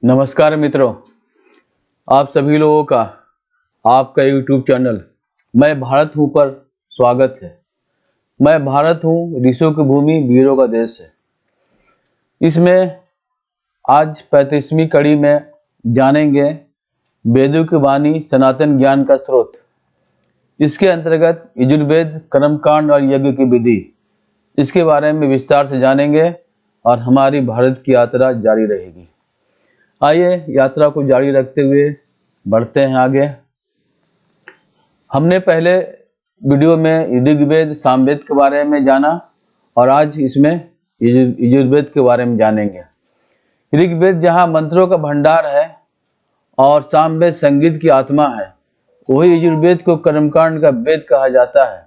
नमस्कार मित्रों, आप सभी लोगों का आपका YouTube चैनल मैं भारत हूँ पर स्वागत है। मैं भारत हूँ, ऋषियों की भूमि, वीरों का देश है। इसमें आज 35वीं कड़ी में जानेंगे वेदों की वाणी, सनातन ज्ञान का स्रोत। इसके अंतर्गत यजुर्वेद, कर्मकांड और यज्ञ की विधि, इसके बारे में विस्तार से जानेंगे और हमारी भारत की यात्रा जारी रहेगी। आइए यात्रा को जारी रखते हुए बढ़ते हैं आगे। हमने पहले वीडियो में ऋग्वेद, सामवेद के बारे में जाना और आज इसमें यजुर्वेद के बारे में जानेंगे। ऋग्वेद जहाँ मंत्रों का भंडार है और सामवेद संगीत की आत्मा है, वही यजुर्वेद को कर्मकांड का वेद कहा जाता है।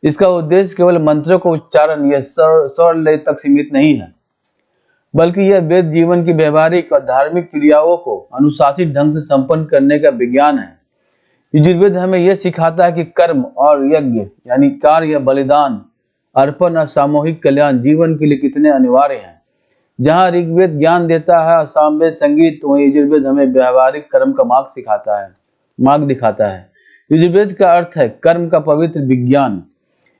इसका उद्देश्य केवल मंत्रों को उच्चारण या स्वर लय तक सीमित नहीं है, बल्कि यह वेद जीवन की व्यवहारिक और धार्मिक क्रियाओं को अनुशासित ढंग से संपन्न करने का विज्ञान है। यजुर्वेद हमें यह सिखाता है कि कर्म और यज्ञ यानी कार्य या बलिदान, अर्पण और सामूहिक कल्याण जीवन के लिए कितने अनिवार्य हैं। जहाँ ऋग्वेद ज्ञान देता है और सामवेद संगीत, तो वहीं यजुर्वेद हमें व्यवहारिक कर्म का मार्ग दिखाता है। यजुर्वेद का अर्थ है कर्म का पवित्र विज्ञान।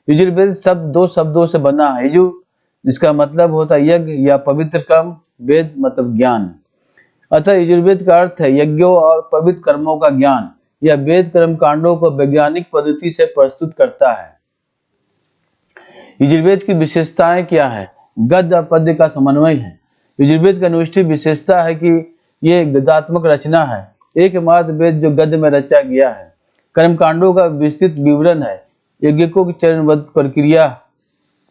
यजुर्वेद शब्द दो शब्दों से बना है। यजु जिसका मतलब होता है यज्ञ या पवित्र कर्म, वेद मतलब ज्ञान। अतः यजुर्वेद का अर्थ है यज्ञों और पवित्र कर्मों का ज्ञान। यह वेद कर्म कांडों को वैज्ञानिक पद्धति से प्रस्तुत करता है। यजुर्वेद की विशेषताएं क्या है? गद्य और पद्य का समन्वय है। यजुर्वेद का अनुष्ठित विशेषता है कि यह गद्यात्मक रचना है, एकमात्र वेद जो गद्य में रचा गया है। कर्मकांडों का विस्तृत विवरण है। यज्ञों की चरणबद्ध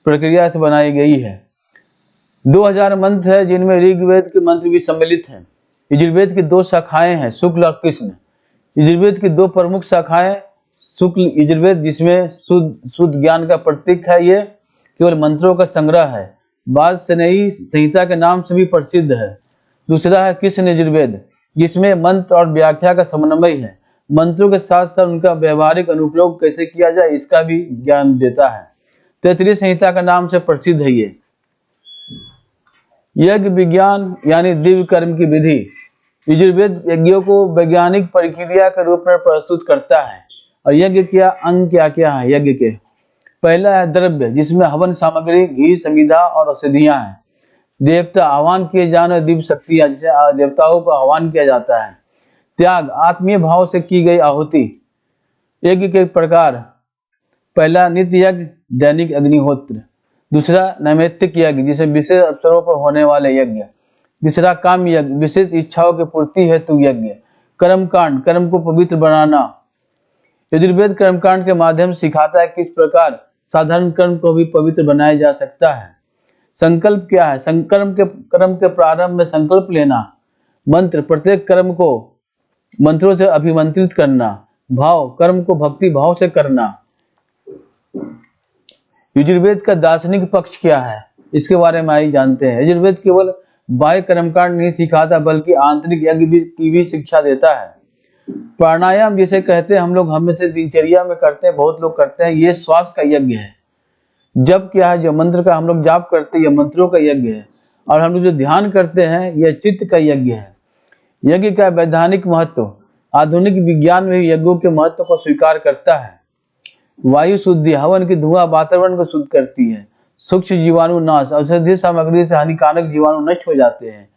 प्रक्रिया से बनाई गई है। 2000 मंत्र है, जिनमें ऋग्वेद के मंत्र भी सम्मिलित हैं। यजुर्वेद की दो शाखाएं हैं, शुक्ल और कृष्ण। यजुर्वेद की दो प्रमुख शाखाएं, शुक्ल यजुर्वेद जिसमें शुद्ध ज्ञान का प्रतीक है, ये केवल मंत्रों का संग्रह है, वाजस्नेयी संहिता के नाम से भी प्रसिद्ध है। दूसरा है कृष्ण यजुर्वेद, जिसमें मंत्र और व्याख्या का समन्वय है। मंत्रों के साथ साथ उनका व्यवहारिक अनुप्रयोग कैसे किया जाए, इसका भी ज्ञान देता है। तैत्तिरीय संहिता का नाम से प्रसिद्ध है ये। यज्ञ विज्ञान यानी दिव्य कर्म की विधि। यजुर्वेद यज्ञों को वैज्ञानिक प्रक्रिया के रूप में प्रस्तुत करता है। और यज्ञ क्या अंग क्या है यज्ञ के? पहला है द्रव्य, जिसमें हवन सामग्री, घी, संविधा और औषधियां हैं। देवता आह्वान किए जाने दिव्य शक्तियां, जिसे देवताओं को आह्वान किया जाता है। त्याग, आत्मीय भाव से की गई आहुति। यज्ञ के प्रकार, पहला नित्य यज्ञ, दैनिक अग्निहोत्र। दूसरा नैमित्तिक यज्ञ, जिसे विशेष अवसरों पर होने वाले यज्ञ। तीसरा काम यज्ञ, विशेष इच्छाओं की पूर्ति हेतु यज्ञ। कर्मकांड, कर्म को पवित्र बनाना। यजुर्वेद कर्मकांड के माध्यम से सिखाता है किस प्रकार साधारण कर्म को भी पवित्र बनाया जा सकता है। संकल्प क्या है? कर्म के प्रारंभ में संकल्प लेना। मंत्र, प्रत्येक कर्म को मंत्रों से अभिमंत्रित करना। भाव, कर्म को भक्ति भाव से करना। यजुर्वेद का दार्शनिक पक्ष क्या है, इसके बारे में आइए जानते हैं। यजुर्वेद केवल बाह्य कर्मकांड नहीं सिखाता, बल्कि आंतरिक यज्ञ की भी शिक्षा देता है। प्राणायाम जिसे कहते हैं, हम लोग हमेशा दिनचर्या में करते हैं, बहुत लोग करते हैं, ये श्वास का यज्ञ है। जप क्या है? जो मंत्र का हम लोग जाप करते हैं, यह मंत्रों का यज्ञ है। और हम लोग जो ध्यान करते हैं, यह चित्त का यज्ञ है। यज्ञ का वैधानिक महत्व, आधुनिक विज्ञान में यज्ञों के महत्व को स्वीकार करता है। वायु शुद्धि, हवन की धुआं वातावरण को शुद्ध करती है। सूक्ष्म जीवाणु नाश, औषधीय सामग्री से हानिकारक जीवाणु नष्ट हो जाते हैं।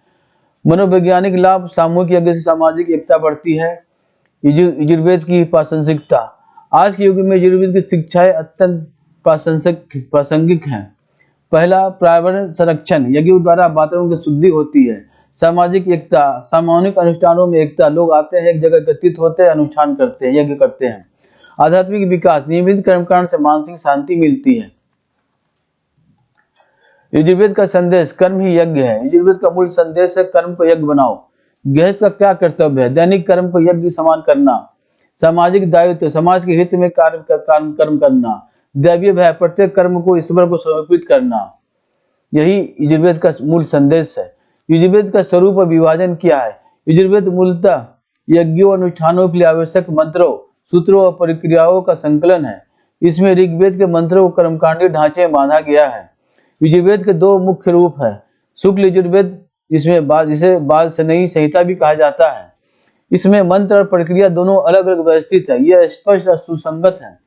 मनोवैज्ञानिक लाभ, सामूहिक यज्ञ से सामाजिक एकता बढ़ती है। यजुर्वेद की प्रासंगिकता, आज के युग में यजुर्वेद की शिक्षाएं अत्यंत प्रासंगिक हैं। पहला, पर्यावरण संरक्षण, यज्ञों द्वारा वातावरण की शुद्धि होती है। सामाजिक एकता, सामूहिक अनुष्ठानों में एकता, लोग आते हैं, एक जगह एकत्रित होते हैं, अनुष्ठान करते हैं, यज्ञ करते हैं। आध्यात्मिक विकास, नियमित कर्मकांड से मानसिक शांति मिलती है। यजुर्वेद का संदेश, कर्म ही यज्ञ है। यजुर्वेद का मूल संदेश है कर्म को यज्ञ बनाओ। गृहस्थ का क्या कर्तव्य है? दैनिक कर्म को यज्ञ समान करना। सामाजिक दायित्व, समाज के हित में कर्म करना। दैवीय भय, प्रत्येक कर्म को ईश्वर को समर्पित करना। यही यजुर्वेद का मूल संदेश है। यजुर्वेद का स्वरूप और विभाजन क्या है? यजुर्वेद मूलतः यज्ञों अनुष्ठानों के लिए आवश्यक मंत्रों, सूत्रों और प्रक्रियाओं का संकलन है। इसमें ऋग्वेद के मंत्रों को कर्मकांडीय ढांचे में बांधा गया है। यजुर्वेद के दो मुख्य रूप है, शुक्ल यजुर्वेद जिसे वाजसनेयी संहिता भी कहा जाता है। इसमें मंत्र और प्रक्रिया दोनों अलग अलग व्यवस्थित है, यह स्पष्ट और सुसंगत है।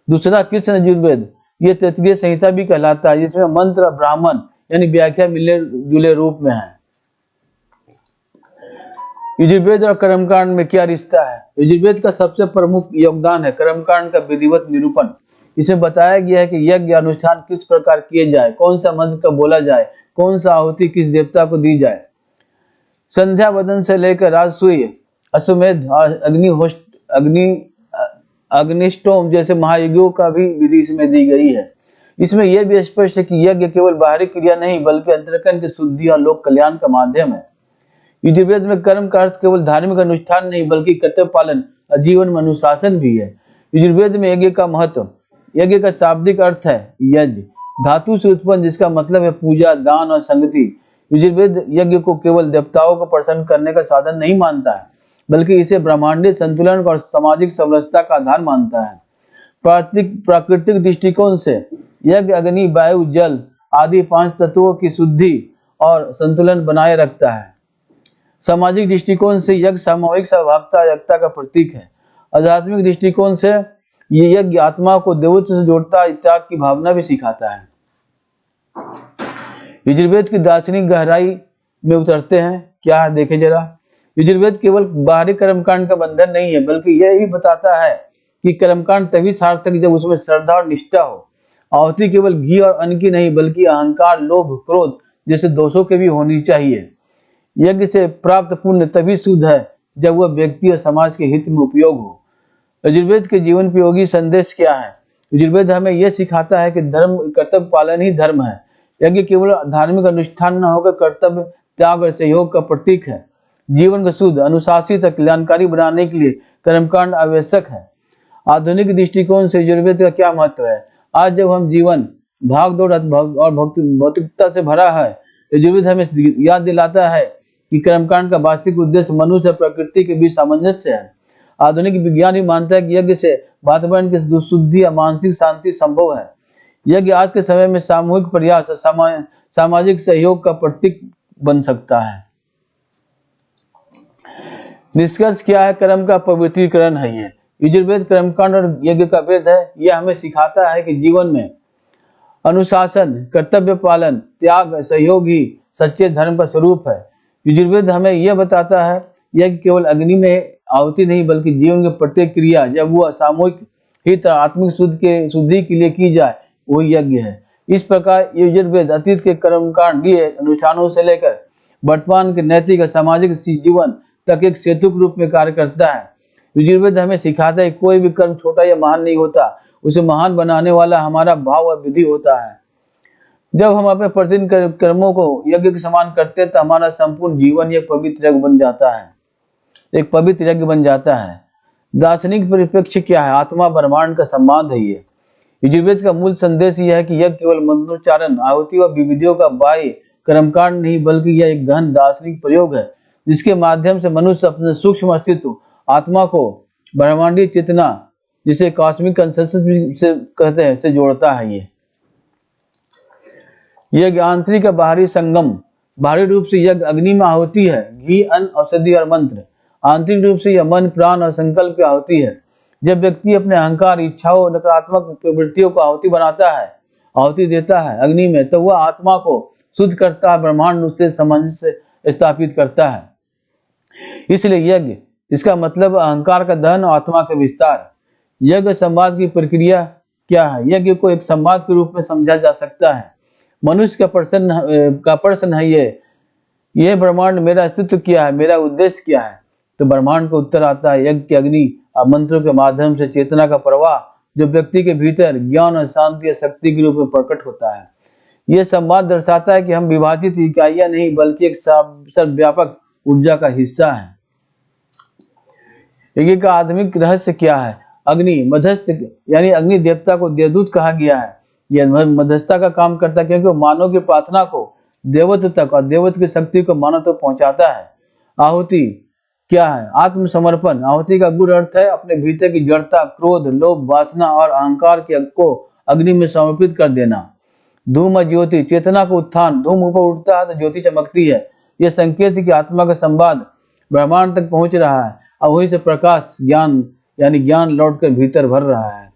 दूसरा कृष्ण यजुर्वेद, ये तृतीय संहिता भी कहलाता है, जिसमें मंत्र और ब्राह्मण यानी व्याख्या मिले जुले रूप में है। यजुर्वेद और कर्मकांड में क्या रिश्ता है? यजुर्वेद का सबसे प्रमुख योगदान है कर्मकांड का विधिवत निरूपण। इसमें बताया गया है कि यज्ञ अनुष्ठान किस प्रकार किए जाए, कौन सा मंत्र कब बोला जाए, कौन सा आहुति किस देवता को दी जाए। संध्या वदन से लेकर राजसूय, अश्वमेध और अग्निष्टोम जैसे महायज्ञों का भी विधि इसमें दी गई है। इसमें यह भी स्पष्ट है कि यज्ञ केवल बाहरी क्रिया नहीं बल्कि अंतरकरण की शुद्धि और लोक कल्याण का माध्यम है। यजुर्वेद में कर्म का अर्थ केवल धार्मिक अनुष्ठान नहीं बल्कि कर्तव्य पालन और जीवन में अनुशासन भी है। यजुर्वेद में यज्ञ का महत्व, यज्ञ का शाब्दिक अर्थ है यज्ञ, धातु से उत्पन्न, जिसका मतलब है पूजा, दान और संगति। यजुर्वेद यज्ञ को केवल देवताओं को प्रसन्न करने का साधन नहीं मानता है बल्कि इसे ब्रह्मांडीय संतुलन और सामाजिक समरसता का आधार मानता है। प्राकृतिक दृष्टिकोण से यज्ञ अग्नि, वायु, जल आदि 5 तत्वों की शुद्धि और संतुलन बनाए रखता है। सामाजिक दृष्टिकोण से यज्ञ सामूहिक सहभागिता एकता का प्रतीक है। आध्यात्मिक दृष्टिकोण से ये यज्ञ आत्मा को देवत्व से जोड़ता, त्याग की भावना भी सिखाता है। यजुर्वेद की दार्शनिक गहराई में उतरते हैं, क्या है देखें जरा। यजुर्वेद केवल बाहरी कर्मकांड का बंधन नहीं है बल्कि यह भी बताता है कि कर्मकांड तभी सार्थक जब उसमें श्रद्धा और निष्ठा हो। आहुति केवल घी और अन्न की नहीं बल्कि अहंकार, लोभ, क्रोध जैसे दोषों के भी होनी चाहिए। यज्ञ से प्राप्त पुण्य तभी शुद्ध है जब वह व्यक्ति और समाज के हित में उपयोग हो। यजुर्वेद के जीवन उपयोगी संदेश क्या है? यजुर्वेद हमें यह सिखाता है कि धर्म, कर्तव्य पालन ही धर्म है। यज्ञ केवल धार्मिक अनुष्ठान न होकर कर्तव्य, त्याग और सहयोग का प्रतीक है। जीवन को शुद्ध, अनुशासित और कल्याणकारी बनाने के लिए कर्मकांड आवश्यक है। आधुनिक दृष्टिकोण से यजुर्वेद का क्या महत्व है? आज जब हम जीवन भागदौड़ और भौतिकता से भरा है, यजुर्वेद हमें याद दिलाता है कि कर्मकांड का वास्तविक उद्देश्य मनुष्य और प्रकृति के बीच सामंजस्य है। आधुनिक विज्ञान भी मानता है कि यज्ञ से वातावरण की शुद्धि और मानसिक शांति संभव है। यज्ञ आज के समय में सामूहिक प्रयास और सामाजिक सहयोग का प्रतीक बन सकता है। निष्कर्ष क्या है? कर्म का पवित्रीकरण है ये। यजुर्वेद कर्मकांड और यज्ञ का भेद है। यह हमें सिखाता है कि जीवन में अनुशासन, कर्तव्य पालन, त्याग, सहयोग ही सच्चे धर्म का स्वरूप है। यजुर्वेद हमें यह बताता है यज्ञ केवल अग्नि में आहुति नहीं बल्कि जीवन की प्रत्येक क्रिया जब वह सामूहिक हित आत्मिक शुद्धि के लिए की जाए वही यज्ञ है। इस प्रकार यजुर्वेद अतीत के कर्मकांडीय अनुष्ठानों से लेकर वर्तमान के नैतिक और सामाजिक जीवन तक एक सेतु के रूप में कार्य करता है। यजुर्वेद हमें सिखाता है कोई भी कर्म छोटा या महान नहीं होता, उसे महान बनाने वाला हमारा भाव और विधि होता है। जब हम अपने प्रतिदिन कर्मों को यज्ञ के समान करते हैं तो हमारा संपूर्ण जीवन एक पवित्र यज्ञ बन जाता है, एक पवित्र यज्ञ बन जाता है। दार्शनिक परिप्रेक्ष्य क्या है? आत्मा ब्रह्मांड का संबंध है ये। यजुर्वेद का मूल संदेश यह है कि यज्ञ केवल मंत्रोच्चारण, आहुति और विधियों का बाह्य कर्मकांड नहीं बल्कि यह एक गहन दार्शनिक प्रयोग है जिसके माध्यम से मनुष्य अपने सूक्ष्म अस्तित्व, आत्मा को ब्रह्मांडीय चेतना, जिसे कॉस्मिक कंसेंसस से कहते हैं, से जोड़ता है। ये यज्ञ आंतरिक बाहरी संगम। बाहरी रूप से यज्ञ अग्नि में आहुति है, घी, अन्न, औषधि और मंत्र। आंतरिक रूप से यह मन, प्राण और संकल्प की आहुति है। जब व्यक्ति अपने अहंकार, इच्छाओं, नकारात्मक प्रवृत्तियों को आहुति बनाता है, आहुति देता है अग्नि में, तो वह आत्मा को शुद्ध करता है, ब्रह्मांड उससे सामंजस्य स्थापित करता है। इसलिए यज्ञ, इसका मतलब अहंकार का दहन और आत्मा का विस्तार। यज्ञ संवाद की प्रक्रिया क्या है? यज्ञ को एक संवाद के रूप में समझा जा सकता है। मनुष्य का प्रश्न है ये ब्रह्मांड मेरा अस्तित्व क्या है, मेरा उद्देश्य क्या है? तो ब्रह्मांड का उत्तर आता है यज्ञ के अग्नि और मंत्रों के माध्यम से चेतना का प्रवाह जो व्यक्ति के भीतर ज्ञान और शांति और शक्ति के रूप में प्रकट होता है। यह संवाद दर्शाता है कि हम विभाजित इकाइयां नहीं बल्कि एक सर्वव्यापक ऊर्जा का हिस्सा है। यज्ञ का आत्मिक रहस्य क्या है? अग्नि मध्यस्थ यानी अग्नि देवता को देवदूत कहा गया है। यह मध्यस्थता का काम करता है क्योंकि वो मानव की प्रार्थना को देवत्व तक और देवत्व की शक्ति को मानव तक पहुंचाता है। आहुति क्या है? आत्मसमर्पण। आहुति का गुण अर्थ है अपने भीतर की जड़ता, क्रोध, लोभ, वासना और अहंकार को अग्नि में समर्पित कर देना। धूम और ज्योति, चेतना को उत्थान। धूम ऊपर उठता है तो ज्योति चमकती है। यह संकेत है कि आत्मा का संवाद ब्रह्मांड तक पहुंच रहा है और वहीं से प्रकाश ज्ञान यानी ज्ञान लौटकर भीतर भर रहा है।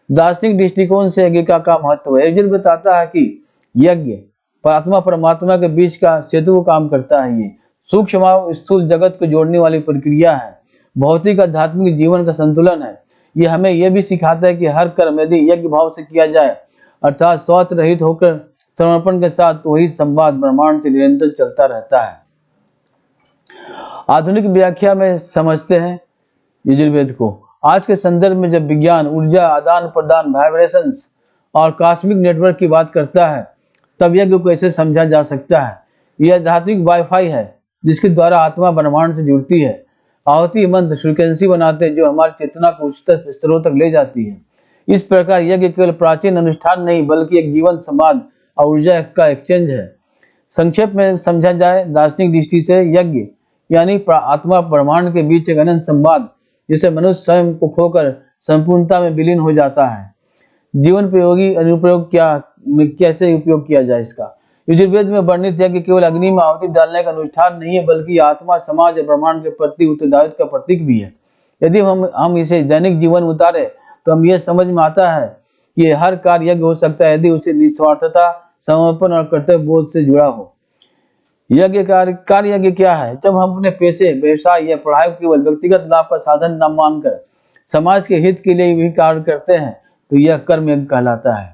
दार्शनिक दृष्टिकोण से यज्ञ का महत्व है। यजुर्वेद बताता है कि यज्ञ आत्मा परमात्मा के बीच का सेतु काम करता है। ये सूक्ष्म और स्थूल जगत को जोड़ने वाली प्रक्रिया है, भौतिक आध्यात्मिक जीवन का संतुलन है। ये हमें यह भी सिखाता है कि हर कर्म यदि यज्ञ भाव से किया जाए अर्थात स्वार्थ रहित होकर समर्पण के साथ, तो वही संवाद ब्रह्मांड से निरंतर चलता रहता है। आधुनिक व्याख्या में समझते हैं यजुर्वेद को आज के संदर्भ में जब विज्ञान ऊर्जा आदान प्रदान वाइब्रेशंस और कॉस्मिक नेटवर्क की बात करता है तब यज्ञ को ऐसे समझा जा सकता है। यह आध्यात्मिक वाईफाई है जिसके द्वारा आत्मा ब्रह्मांड से जुड़ती है। आहुति मंत्र फ्रीक्वेंसी बनाते हैं जो हमारी चेतना को उच्चतर स्तरों तक ले जाती है। इस प्रकार यज्ञ केवल प्राचीन अनुष्ठान नहीं बल्कि एक जीवन संवाद और ऊर्जा का एक्सचेंज है। संक्षेप में समझा जाए दार्शनिक दृष्टि से यज्ञ यानी आत्मा ब्रह्मांड के बीच एक अनंत संवाद जिसे मनुष्य स्वयं को खोकर संपूर्णता में विलीन हो जाता है। जीवन प्रयोगी अनुप्रयोग कैसे उपयोग किया जाए इसका यजुर्वेद में वर्णित है कि केवल अग्नि में आहुति डालने का अनुष्ठान नहीं है बल्कि आत्मा समाज और ब्रह्मांड के प्रति उत्तरदायित्व का प्रतीक भी है। यदि हम इसे दैनिक जीवन में उतारे तो हम यह समझ में आता है कि हर कार्य यज्ञ हो सकता है यदि उसे निस्वार्थता समर्पण और कर्तव्य बोध से जुड़ा हो। यज्ञ कार्य यज्ञ क्या है? जब हम अपने पैसे व्यवसाय या पढ़ाई को केवल व्यक्तिगत लाभ का साधन न मानकर समाज के हित के लिए भी कार्य करते हैं तो यह कर्म यज्ञ कहलाता है।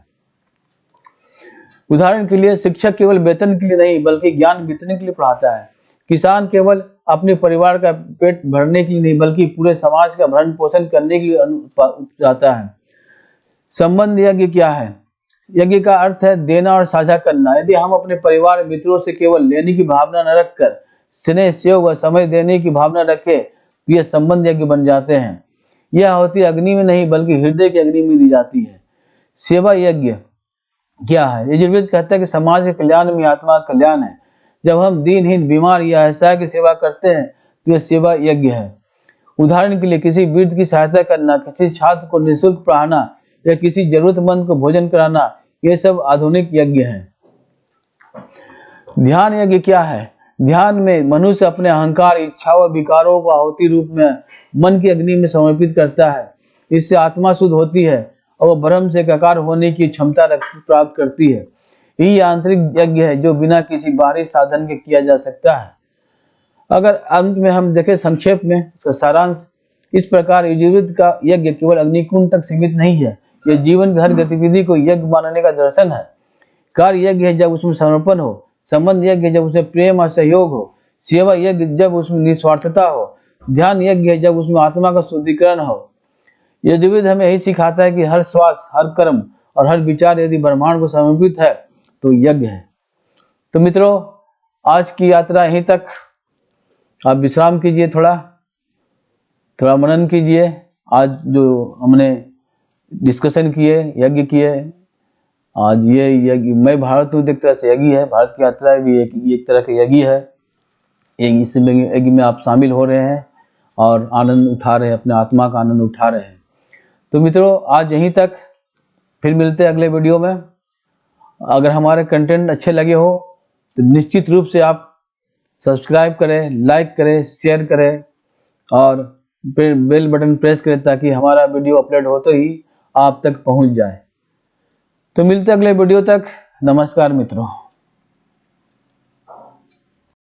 उदाहरण के लिए शिक्षक केवल वेतन के लिए नहीं बल्कि ज्ञान वितरण के लिए पढ़ाता है। किसान केवल अपने परिवार का पेट भरने के लिए नहीं बल्कि पूरे समाज का भरण पोषण करने के लिए उपजाता है। संबंध यज्ञ क्या है? यज्ञ का अर्थ है देना और साझा करना। यदि हम अपने परिवार मित्रों से केवल लेने की भावना न रखकर स्नेह सहयोग और समय देने की भावना रखें तो यह संबंध यज्ञ बन जाते हैं। यह होती अग्नि में नहीं बल्कि हृदय की अग्नि में दी जाती है। सेवा यज्ञ क्या है? यजुर्वेद कहता है कि समाज के कल्याण में आत्मा का कल्याण है। जब हम दीनहीन बीमार या असहाय की सेवा करते हैं तो यह सेवा यज्ञ है। उदाहरण के लिए किसी वृद्ध की सहायता करना, किसी छात्र को निःशुल्क पढ़ाना या किसी जरूरतमंद को भोजन कराना, ये सब आधुनिक यज्ञ हैं। ध्यान यज्ञ क्या है? ध्यान में मनुष्य अपने अहंकार इच्छाओं विकारों को आहुति रूप में मन की अग्नि में समर्पित करता है। इससे आत्मा शुद्ध होती है और वह ब्रह्म से एकाकार होने की क्षमता प्राप्त करती है। यही आंतरिक यज्ञ है जो बिना किसी बाहरी साधन के किया जा सकता है। अगर अंत में हम देखें संक्षेप में तो सारांश इस प्रकार यजुर्वेद का यज्ञ केवल अग्निकुंड तक सीमित नहीं है। यह जीवन की हर गतिविधि को यज्ञ मानने का दर्शन है। कार्य यज्ञ है जब उसमें समर्पण हो, संबंध यज्ञ है जब उसमें प्रेम और सहयोग हो, सेवा यज्ञ जब उसमें निस्वार्थता हो, ध्यान यज्ञ है जब उसमें आत्मा का शुद्धिकरण हो। यजुर्वेद हमें यही सिखाता है कि हर श्वास, हर कर्म और हर विचार यदि ब्रह्मांड को समर्पित है तो यज्ञ है। तो मित्रों, आज की यात्रा यहीं तक। आप विश्राम कीजिए, थोड़ा मनन कीजिए। आज जो हमने डिस्कशन किए, यज्ञ किए, आज ये यज्ञ मैं भारत हूँ, एक तरह से यज्ञ है। भारत की यात्रा भी एक तरह का यज्ञ है। इस यज्ञ में आप शामिल हो रहे हैं और आनंद उठा रहे हैं, अपने आत्मा का आनंद उठा रहे हैं। तो मित्रों, आज यहीं तक, फिर मिलते हैं अगले वीडियो में। अगर हमारे कंटेंट अच्छे लगे हो तो निश्चित रूप से आप सब्सक्राइब करें, लाइक करें, शेयर करें और फिर बेल बटन प्रेस करें ताकि हमारा वीडियो अपलोड होते ही आप तक पहुंच जाए। तो मिलते हैं अगले वीडियो तक। नमस्कार मित्रों।